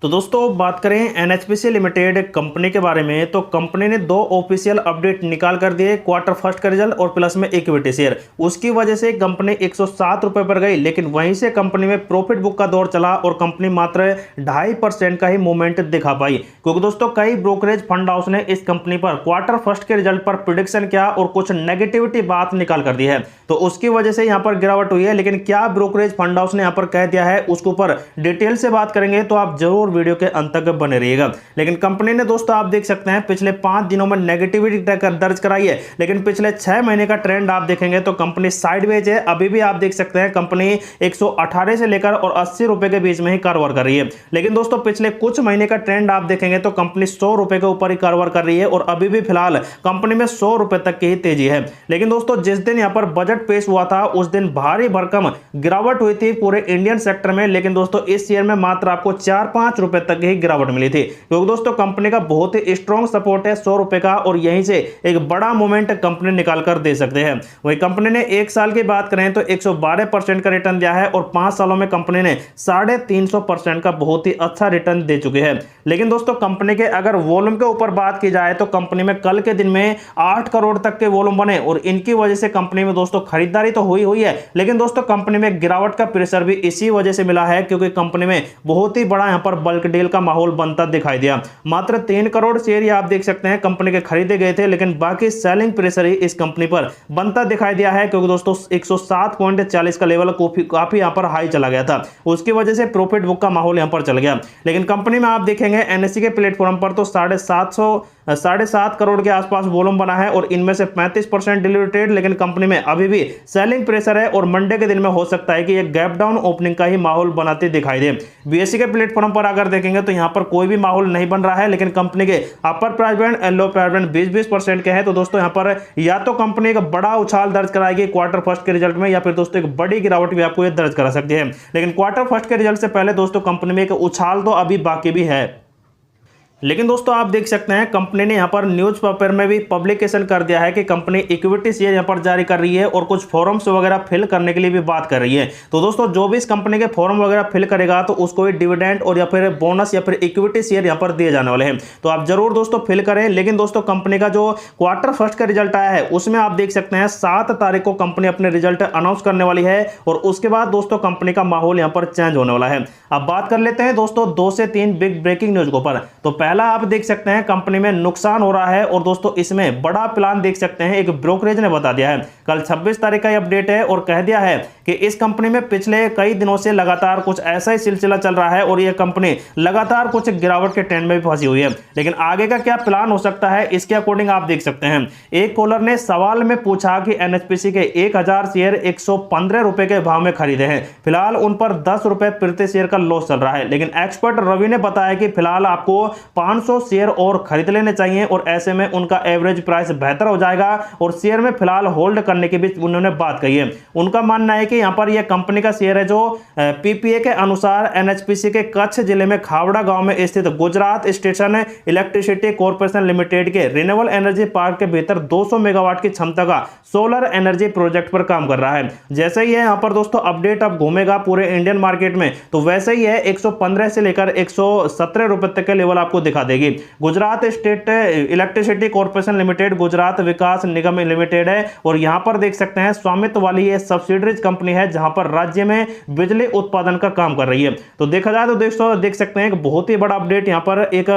तो दोस्तों बात करें एनएचपीसी लिमिटेड कंपनी के बारे में, तो कंपनी ने दो ऑफिशियल अपडेट निकाल कर दिए, क्वार्टर फर्स्ट का रिजल्ट और प्लस में इक्विटी शेयर। उसकी वजह से कंपनी 107 रुपए पर गई, लेकिन वहीं से कंपनी में प्रॉफिट बुक का दौर चला और कंपनी मात्र 2.5% का ही मूवमेंट दिखा पाई, क्योंकि दोस्तों कई ब्रोकरेज फंड हाउस ने इस कंपनी पर क्वार्टर फर्स्ट के रिजल्ट पर प्रिडिक्शन किया और कुछ नेगेटिविटी बात निकाल कर दी है, तो उसकी वजह से यहां पर गिरावट हुई है। लेकिन क्या ब्रोकरेज फंड हाउस ने यहां पर कह दिया है उसके ऊपर डिटेल से बात करेंगे, तो आप जरूर वीडियो के अंत तक बने रहिएगा। लेकिन कंपनी ने दोस्तों आप देख सकते हैं पिछले 5 दिनों में नेगेटिविटी दर्ज कराई है, लेकिन पिछले 6 महीने का ट्रेंड आप देखेंगे तो कंपनी साइडवेज है। अभी भी आप देख सकते हैं कंपनी 118 से लेकर और 80 रुपए के बीच में ही कारोबार कर रही है। लेकिन दोस्तों पिछले कुछ महीने का ट्रेंड आप देखेंगे तो कंपनी 100 रुपए के ऊपर ही कारोबार कर रही है और अभी भी फिलहाल कंपनी में 100 रुपए तक की ही तेजी है। लेकिन दोस्तों जिस दिन यहां पर बजट पेश हुआ था उस दिन भारी भरकम गिरावट हुई थी पूरे इंडियन सेक्टर में, लेकिन दोस्तों इस शेयर में मात्र आपको 4-5 रुपए तक ही गिरावट मिली थी, क्योंकि दोस्तों कंपनी का बहुत ही स्ट्रॉन्ग सपोर्ट है 100 रुपए का और यहीं से एक बड़ा मोमेंट कंपनी निकाल कर दे सकते हैं। वही कंपनी ने 1 साल की बात करें तो 112% का रिटर्न दिया है और 5 सालों में कंपनी ने 350% का बहुत ही अच्छा रिटर्न दे चुकी है। लेकिन दोस्तों कंपनी के अगर वॉल्यूम के ऊपर बात की जाए तो कंपनी में कल के दिन में 8 करोड़ तक के वॉल्यूम बने और इनकी वजह से कंपनी में दोस्तों खरीदारी तो हुई है, लेकिन दोस्तों कंपनी में गिरावट का प्रेशर भी इसी वजह से मिला है, क्योंकि कंपनी में बहुत ही बड़ा यहां पर बल्क डील का माहौल बनता दिखाई दिया। मात्र 3 करोड़ शेयर आप देख सकते हैं कंपनी के खरीदे गए थे, लेकिन बाकी सेलिंग प्रेशर ही इस कंपनी पर बनता दिखाई दिया है, क्योंकि दोस्तों 107.40 का लेवल काफी यहां पर हाई चला गया था, उसकी वजह से प्रॉफिट बुक का माहौल यहां पर चल गया। लेकिन कंपनी में आप देखेंगे एनएससी के प्लेटफॉर्म पर तो 7.5 करोड़ के आसपास वॉल्यूम बना है और इनमें से 35% डिलीवरी, लेकिन कंपनी में अभी भी सेलिंग प्रेशर है और मंडे के दिन में हो सकता है कि एक गैप डाउन ओपनिंग का ही माहौल बनाते दिखाई दे। बीएससी के प्लेटफॉर्म पर अगर देखेंगे तो यहां पर कोई भी माहौल नहीं बन रहा है, लेकिन कंपनी के upper price band and low price band 20% के हैं, तो दोस्तों यहां पर या तो कंपनी एक बड़ा उछाल दर्ज कराएगी क्वार्टर फर्स्ट के रिजल्ट में, या फिर दोस्तों एक बड़ी गिरावट भी आपको ये दर्ज करा सकती है। लेकिन क्वार्टर फर्स्ट के रिजल्ट से पहले दोस्तों कंपनी में एक उछाल तो अभी बाकी भी है। लेकिन दोस्तों आप देख सकते हैं कंपनी ने यहां पर न्यूज़पेपर में भी पब्लिकेशन कर दिया है कि कंपनी इक्विटी शेयर यहां पर जारी कर रही है और कुछ फॉर्म्स वगैरह फिल करने के लिए भी बात कर रही है। तो दोस्तों जो भी इस कंपनी के फॉर्म वगैरह फिल करेगा तो उसको भी डिविडेंड और या फिर बोनस या फिर इक्विटी शेयर यहां पर दिए जाने वाले हैं, तो आप जरूर दोस्तों फिल करें। लेकिन दोस्तों कंपनी का जो क्वार्टर फर्स्ट का रिजल्ट आया है उसमें आप देख सकते हैं 7 तारीख को कंपनी अपने रिजल्ट अनाउंस करने वाली है और उसके बाद दोस्तों कंपनी का माहौल यहां पर चेंज होने वाला है। अब बात कर लेते हैं दोस्तों 2 से 3 बिग ब्रेकिंग न्यूज के ऊपर। तो पहला आप देख सकते हैं कंपनी में नुकसान हो रहा है और दोस्तों इसमें बड़ा प्लान देख सकते हैं, एक ब्रोकरेज ने बता दिया है, कल 26 तारीख का ये अपडेट है और कह दिया है कि इस कंपनी में पिछले कई दिनों से लगातार कुछ ऐसा ही सिलसिला चल रहा है और ये कंपनी लगातार कुछ गिरावट के ट्रेंड में भी फंसी हुई है। लेकिन आगे का क्या प्लान हो सकता है इसके अकॉर्डिंग आप देख सकते हैं। एक कॉलर ने सवाल में पूछा कि एनएचपीसी के 1000 शेयर 115 रुपए के भाव में खरीदे हैं, फिलहाल उन पर 10 रुपए प्रति शेयर का लॉस चल रहा है। लेकिन एक्सपर्ट रवि ने बताया कि फिलहाल आपको 500 शेयर और खरीद लेने चाहिए और ऐसे में उनका एवरेज प्राइस बेहतर हो जाएगा और शेयर में फिलहाल होल्ड करने की भी उन्होंने बात कही है। उनका मानना है कि यहां पर यह कंपनी का शेयर है जो पीपीए के अनुसार एनएचपीसी के कच्छ जिले में खावड़ा गांव में स्थित Gujarat station electricity corporation limited के रिन्यूएबल एनर्जी पार्क के भीतर 200 मेगावाट की क्षमता का सोलर एनर्जी प्रोजेक्ट पर काम कर रहा है। जैसे ही है यहां पर दोस्तों अपडेट अब घूमेगा पूरे इंडियन मार्केट में, तो वैसे ही है 115 से लेकर 117 रुपए तक के लेवल आपको दिखा देगी। Gujarat state electricity corporation limited Gujarat Vikas Nigam limited है और यहां पर देख सकते हैं स्वामित्व वाली ये सब्सिडरीज कंपनी है जहां पर राज्य में बिजली उत्पादन का काम कर रही है। तो देखा जाए तो दोस्तों देख सकते हैं एक बहुत ही बड़ा अपडेट यहां पर एक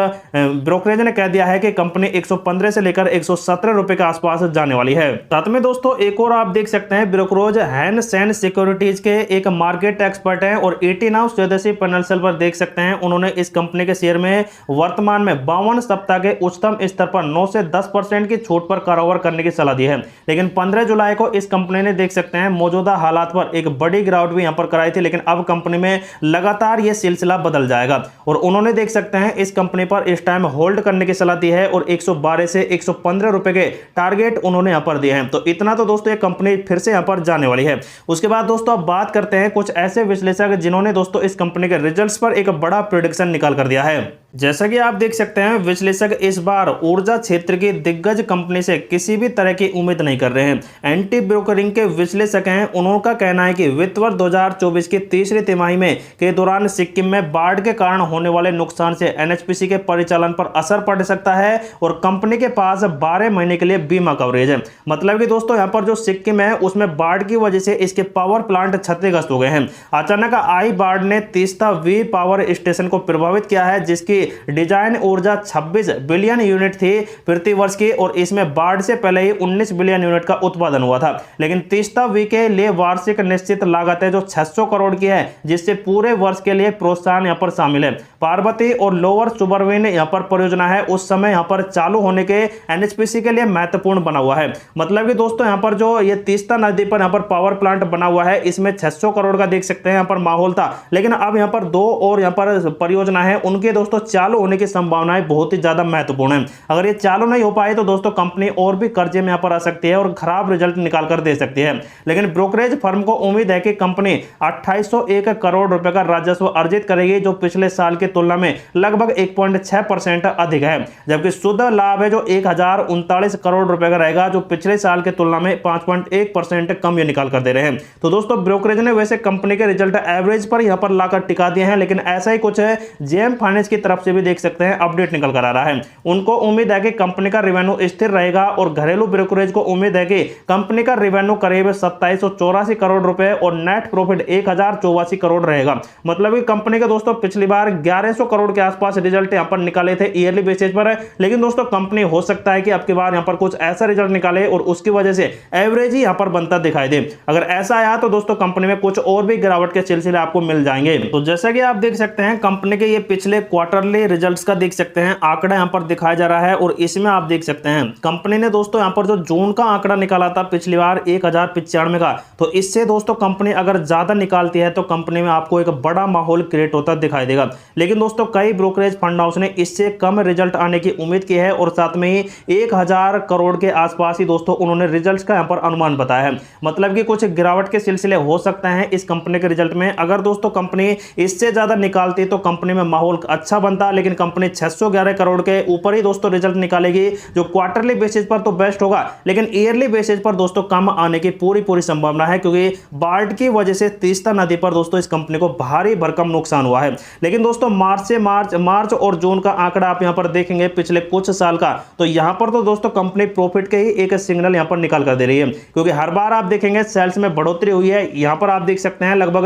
ब्रोकरेज ने कह दिया है कि कंपनी 115 से लेकर 117 रुपए के आसपास जाने वाली है। साथ में दोस्तों एक और आप देख सकते हैं ब्रोकरेज हैन सेन सिक्योरिटीज के एक मार्केट एक्सपर्ट हैं और 80 नाउ स्वदेशी फाइनेंशियल पर देख सकते हैं उन्होंने इस कंपनी के शेयर में वर्तमान में 52 सप्ताह के उच्चतम स्तर पर 9 से 10% की छूट पर कारोबार करने की सलाह दी है। लेकिन 15 जुलाई को इस कंपनी ने देख सकते हैं मौजूदा हालात पर एक बड़ी गिरावट भी यहां पर कराई थी, लेकिन अब कंपनी में लगातार यह सिलसिला बदल जाएगा और उन्होंने देख सकते हैं इस कंपनी पर इस टाइम होल्ड करने की सलाह दी है और 112 से 115 रुपए के टारगेट उन्होंने यहां पर दिए हैं। तो इतना तो दोस्तों ये कंपनी फिर से यहां पर जाने वाली है। उसके बाद दोस्तों अब बात करते हैं कुछ ऐसे विश्लेषक जिन्होंने दोस्तों इस कंपनी के रिजल्ट्स पर एक बड़ा प्रेडिक्शन निकाल कर दिया है। जैसा कि आप देख सकते हैं, विश्लेषक इस बार ऊर्जा क्षेत्र की दिग्गज कंपनी से किसी भी तरह की उम्मीद नहीं कर रहे हैं। एंटी ब्रोकरिंग के विश्लेषक हैं, उनका कहना है कि वित्त वर्ष 2024 की तीसरी तिमाही में के दौरान सिक्किम में बाढ़ के कारण होने वाले नुकसान से एनएचपीसी के परिचालन पर असर पड़ सकता है और कंपनी के पास 12 महीने के लिए बीमा कवरेज है। मतलब कि दोस्तों यहाँ पर जो सिक्किम है उसमें बाढ़ की वजह से इसके पावर प्लांट क्षतिग्रस्त हो गए हैं। अचानक आई बाढ़ ने तीस्ता वी पावर स्टेशन को प्रभावित किया है, जिसकी डिजाइन ऊर्जा 26 बिलियन यूनिट थी प्रति वर्ष की और इसमें बाढ़ से पहले ही 19 बिलियन यूनिट का उत्पादन हुआ था। लेकिन तीस्ता वी के लिए वार्षिक निश्चित लागत है जो 600 करोड़ की है, जिससे पूरे वर्ष के लिए प्रोत्साहन यहाँ पर शामिल है। पार्वती और लोअर सुबरवीन यहाँ पर परियोजना है, उस समय यहाँ पर चालू होने के एनएचपीसी के लिए महत्वपूर्ण बना हुआ है। मतलब कि दोस्तों यहाँ पर जो ये तीस्ता नदी पर यहाँ पर पावर प्लांट बना हुआ है, इसमें 600 करोड़ का देख सकते हैं यहाँ पर माहौल था। लेकिन अब यहाँ पर दो और यहाँ पर परियोजना है, उनके दोस्तों चालू होने की संभावनाएं बहुत ही ज्यादा महत्वपूर्ण है। अगर ये चालू नहीं हो पाए तो दोस्तों कंपनी और भी कर्जे में यहाँ पर आ सकती है और खराब रिजल्ट निकाल कर दे सकती है। लेकिन ब्रोकरेज फर्म को उम्मीद है कि कंपनी 2801 करोड़ रुपए का राजस्व अर्जित करेगी, जो पिछले साल की तुलना में लगभग 1.6% अधिक है। जबकि शुद्ध लाभ है जो 1039 करोड़ रुपए का रहेगा, जो पिछले साल की तुलना में 5.1% कम ये निकाल कर दे रहे हैं। तो दोस्तों ब्रोकरेज ने वैसे कंपनी के रिजल्ट एवरेज पर यहाँ पर लाकर टिका दिए हैं, लेकिन ऐसा ही कुछ है जेएम फाइनेंस की तरफ से भी देख सकते हैं अपडेट निकल कर आ रहा है। उनको उम्मीद है कि कंपनी का रेवेन्यू स्थिर रहेगा और घरेलू ब्रोकरेज को उम्मीद है कि कंपनी का रेवेन्यू करीब 2784 करोड़ रुपए और नेट प्रॉफिट 1084 करोड़ रहेगा। मतलब कि कंपनी के दोस्तों पिछली बार 1100 करोड़ के आसपास रिजल्ट यहां पर निकाले थे ईयरली बेसिस पर, लेकिन दोस्तों कंपनी हो सकता है कि अब की बार यहां पर कुछ ऐसा रिजल्ट निकाले और उसकी वजह से एवरेज ही यहां पर बनता दिखाई दे। अगर ऐसा आया तो दोस्तों कंपनी में कुछ और भी गिरावट के सिलसिले आपको मिल जाएंगे। तो जैसा कि आप देख सकते हैं कंपनी के ये पिछले क्वार्टरली रिजल्ट्स का देख सकते हैं आंकड़ा यहां पर दिखाया जा रहा है और इसमें आप देख सकते हैं कंपनी ने दोस्तों यहां पर जो जून का आंकड़ा निकाला था पिछली बार 1095 का, तो इससे दोस्तों कंपनी अगर ज्यादा निकालती है तो कंपनी में आपको एक बड़ा माहौल क्रिएट होता दिखाई देगा। लेकिन दोस्तों कई ब्रोकरेज फंड हाउस ने इससे कम रिजल्ट आने की उम्मीद की है और साथ में ही 1000 करोड़ के आसपास ही दोस्तों उन्होंने रिजल्ट्स का यहां पर अनुमान बताया है। मतलब कि कुछ गिरावट के सिलसिले हो सकते हैं इस कंपनी के रिजल्ट में। अगर दोस्तों कंपनी इससे ज्यादा निकालती तो कंपनी में माहौल अच्छा बनता, लेकिन कंपनी 611 करोड़ के ऊपर ही दोस्तों रिजल्ट निकालेगी, जो क्वार्टरली बेसिस पर तो बेस्ट होगा, लेकिन ईयरली बेसिस पर दोस्तों कम आने की पूरी संभावना है, क्योंकि बाढ़ की वजह से तीस्ता नदी पर दोस्तों इस कंपनी को भारी भरकम नुकसान हुआ है। लेकिन दोस्तों मार्च और जून का आंकड़ा आप यहां पर देखेंगे पिछले कुछ साल का, तो यहां पर तो दोस्तों कंपनी प्रॉफिट के ही एक सिग्नल यहां पर निकाल कर दे रही है, क्योंकि हर बार आप देखेंगे सेल्स में बढ़ोतरी हुई है। यहां पर आप देख सकते हैं लगभग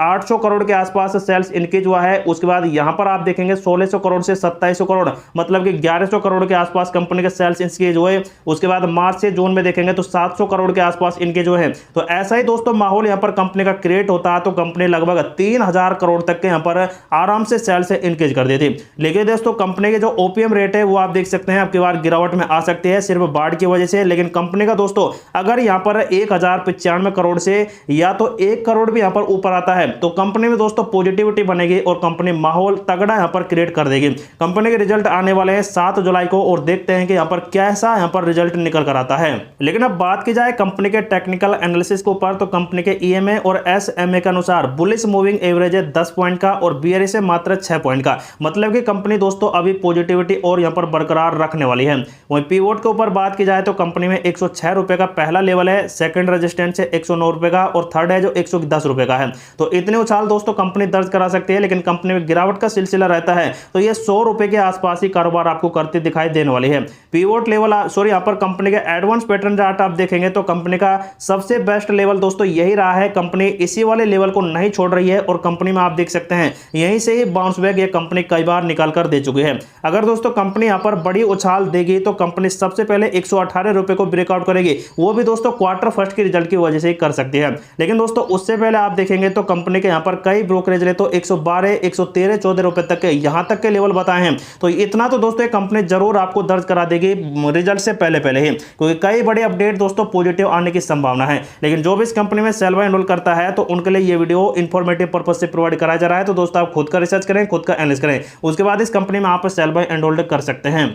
800 करोड़ के आसपास सेल्स इंक्रीज हुआ है। उसके बाद यहां पर आप देखेंगे 1600 करोड़ से 2700 करोड़, मतलब कि 1100 करोड़ के आसपास कंपनी के सेल्स इंक्रीज हुए। उसके बाद मार्च से जून में देखेंगे तो 700 करोड़ के आसपास इंक्रीज हुए हैं। तो ऐसा ही दोस्तों माहौल यहां पर कंपनी का क्रिएट होता है तो कंपनी लगभग 3000 करोड़ तक के यहां पर आराम से सेल्स इंक्रीज कर देती। लेकिन दोस्तों कंपनी के जो ओपीएम रेट है वो आप देख सकते हैं अब की बार गिरावट में आ सकती है सिर्फ बाढ़ की वजह से। लेकिन कंपनी का दोस्तों अगर यहां पर 1095 करोड़ से या तो 1 करोड़ भी यहां पर ऊपर आता है तो कंपनी में दोस्तों पॉजिटिविटी बनेगी और कंपनी माहौल तगड़ा यहां पर क्रिएट कर देगी। कंपनी के रिजल्ट आने वाले हैं 7 जुलाई को और देखते हैं कि यहां पर कैसा यहां पर रिजल्ट निकल कर आता है। लेकिन अब बात की जाए कंपनी के टेक्निकल एनालिसिस के ऊपर, तो कंपनी के ईएमए और एसएमए के अनुसार बुलिश मूविंग एवरेज है 10 पॉइंट का और बियरिश है मात्र 6 पॉइंट का। मतलब कि कंपनी दोस्तों अभी पॉजिटिविटी और यहां पर बरकरार रखने वाली है। वहीं पीवोट के ऊपर बात की जाए तो कंपनी में 106 रुपए का पहला लेवल है, सेकंड रेजिस्टेंस है 109 रुपए का और थर्ड है जो 110 रुपए का है। तो इतने उछाल दोस्तों कंपनी दर्ज करा सकती है, लेकिन कंपनी में गिरावट का सिलसिला रहता है तो ये 100 रुपए के आसपास ही कारोबार आपको करती दिखाई देने वाली है। पीवोट लेवल यहां पर कंपनी के एडवांस पैटर्न चार्ट आप देखेंगे तो कंपनी का सबसे बेस्ट लेवल दोस्तों यही रहा है। कंपनी इसी वाले लेवल को नहीं छोड़ रही है और कंपनी में आप देख सकते हैं यहीं से ही बाउंस बैक ये कंपनी कई बार निकाल कर दे चुकी है। अगर दोस्तों कंपनी यहां पर बड़ी उछाल देगी तो कंपनी सबसे पहले 118 रुपए को ब्रेकआउट करेगी, वो भी दोस्तों क्वार्टर फर्स्ट की रिजल्ट की वजह से ही कर सकती है। लेकिन दोस्तों उससे पहले आप देखेंगे तो कंपनी के यहां पर कई ब्रोकरेज ले तो 112, 113, 14 रुपए तक के यहां तक के लेवल बताए हैं। तो इतना तो दोस्तों कंपनी जरूर आपको दर्ज करा देगी रिजल्ट से पहले ही, क्योंकि कई बड़े अपडेट दोस्तों पॉजिटिव आने की संभावना है। लेकिन जो भी इस कंपनी में सेल बाय एंड होल्ड करता है तो उनके लिए ये वीडियो इंफॉर्मेटिव पर्पज से प्रोवाइड कराया जा रहा है। तो दोस्तों आप खुद का रिसर्च करें, खुद का एनालिसिस करें, उसके बाद इस कंपनी में आप सेल बाय एंड होल्ड कर सकते हैं।